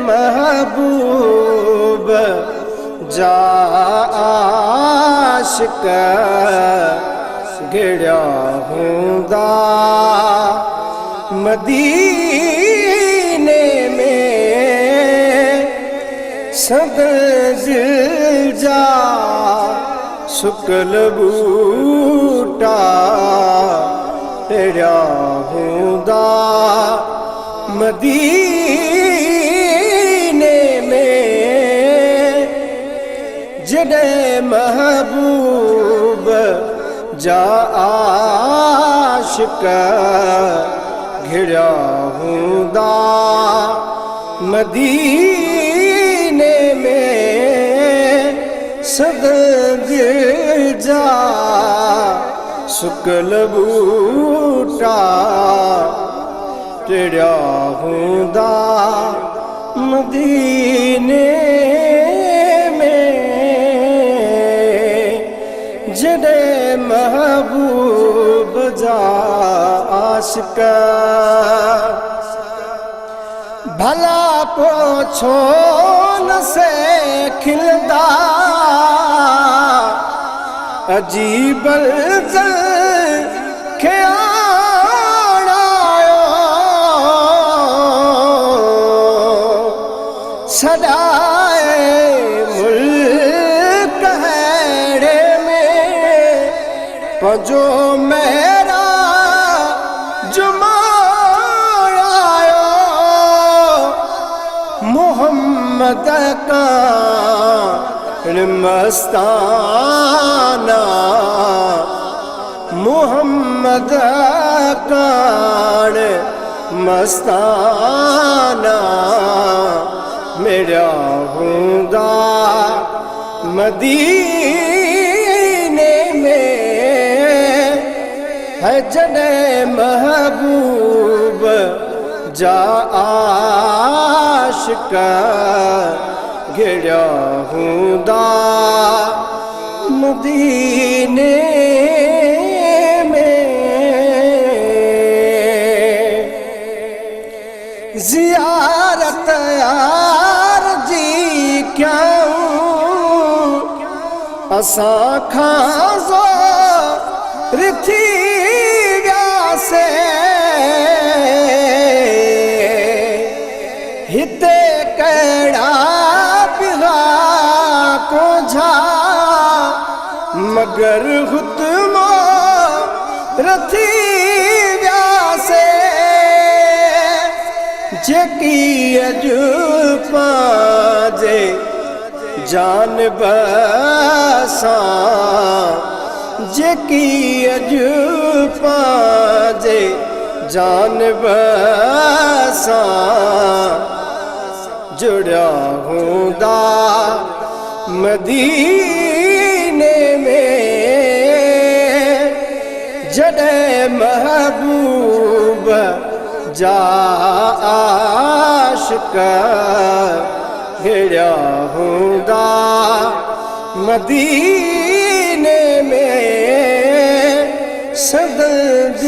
महबूब जा आशिक गिड़िया हूंदा मदीने में सब्ज़ जा सुकल बूटा टिड़िया हूंदा मदीने में जॾहिं महबूब जा आशिक घिड़िया हूंदा मदीने में सब्ज़ जा सुकल बूटा टिड़िया हूंदा मदीने में जॾहिं महबूब जा आशिक भला पोछो न से खिलदा अजीब खे आणायो सदाए मुल्क हैड़े में पंजो मेरा जुमायो मोहम्मद का मस्ताना मोहम्मद का मस्ताना मेरा हूंदा मदीने में है जॾहिं महबूब जा आशिक घिड़िया हूंदा मदीने में ज़ियारत यार जी क्यों असां खां ज़ोर थी वियासे हिते कहिड़ा को झा मगर हुतमो रथी व्यासे जेकी अॼु पांजे जान बसां जेकी अॼु पांजे जान बसां जुड़िया हूंदा मदीने में जॾहिं महबूब जा आशिक घिड़िया हूंदा मदीने में सब्ज़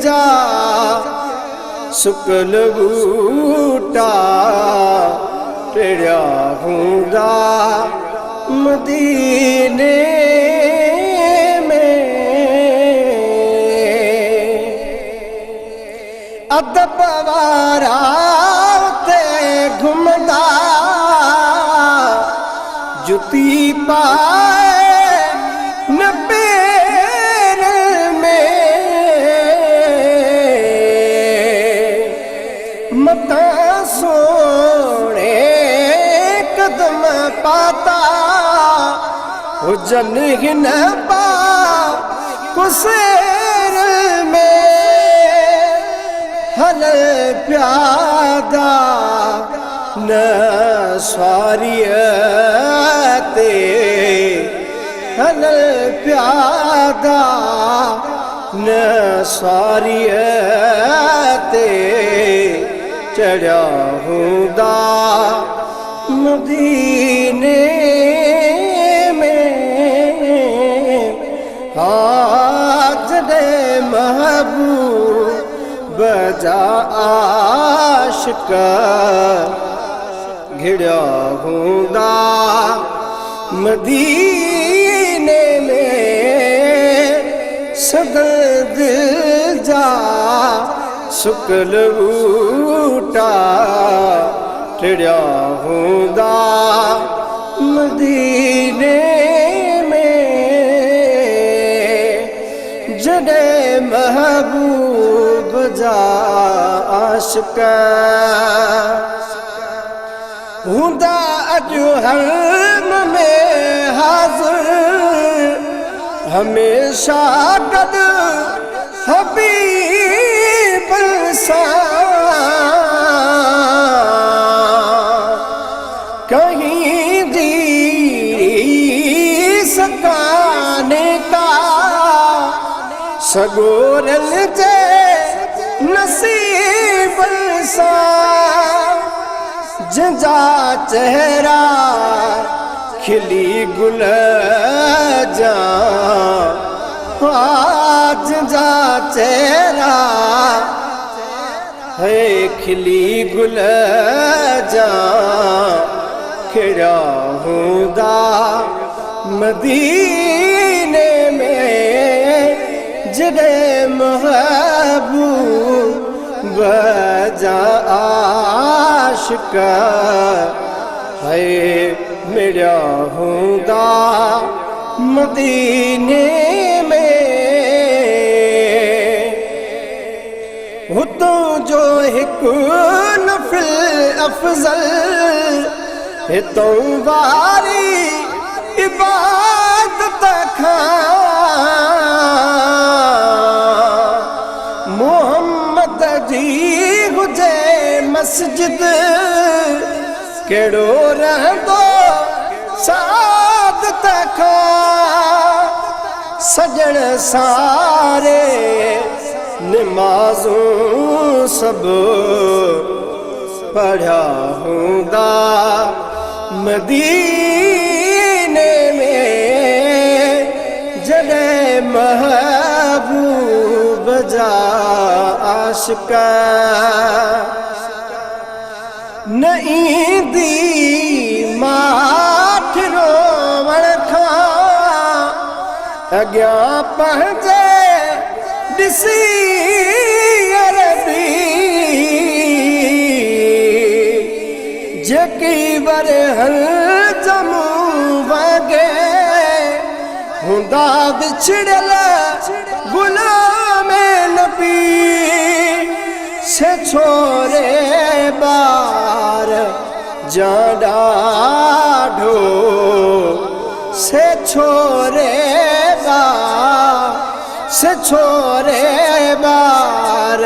जा सुकल बूटा टिड़िया हूंदा मदीने में अदब वारा उते घुमदा जुती पाए न पेर में मता सोने कदम पाता हुजन हिन पा कुसेर में हल प्यादा न स्वारियते हल प्यादा न स्वारियते चढ़िया हूंदा मदीने में जॾहिं महबूब जा आशिक घिड़िया हूंदा मदीने में सदल दिल जा सुकल बूटा टिड़िया हूंदा मदीने में जॾहिं महबूब जा आशिक हूंदा अॼु हरम में हाज़िर हमेशा गॾु हबीब सां कहीं रीस काने का सगोरन जे नसीब सां जंहिंजा चेहरा खिली गुल जा जंहिंजा चेहरा है खिली गुल जा खिड़ा हूंदा मदीने में जॾहिं महबूब जा आशिक है मिलिया हूंदा मदीने में हुतों जो हिकु नफ़िल अफ़ज़ल हितों वारी इबादत खां मोहम्मद जी हुजे मस्जिद कहिड़ो रहंदो सादत खां सजण सारे निमाज़ूं सभु पढ़िया हूंदा मदीने में जॾहिं महबूब जा आशिक न ईंदी माठ रोवण खां अॻियां पंहिंजे ॾिसी अरबी जेकी बरहल जमू वगे हूंदा बिछड़ियल गुलाम नबी से छोरे बार जा ॾाढो से छोरे बार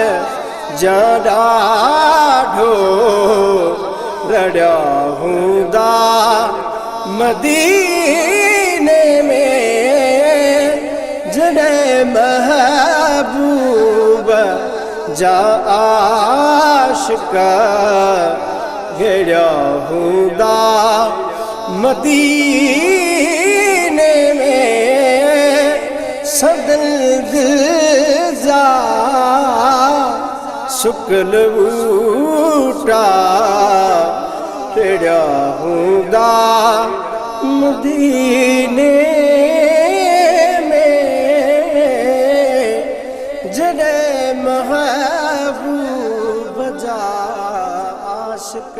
जा ॾाढो रड़िया हूंदा मदीने में जॾहिं महबूब जा आशिक घेड़िया हूंदा मदीने में सदल दिल जा सुकल बूटा टिड़िया हूंदा मदीने में जॾहिं महबूब जा आशिक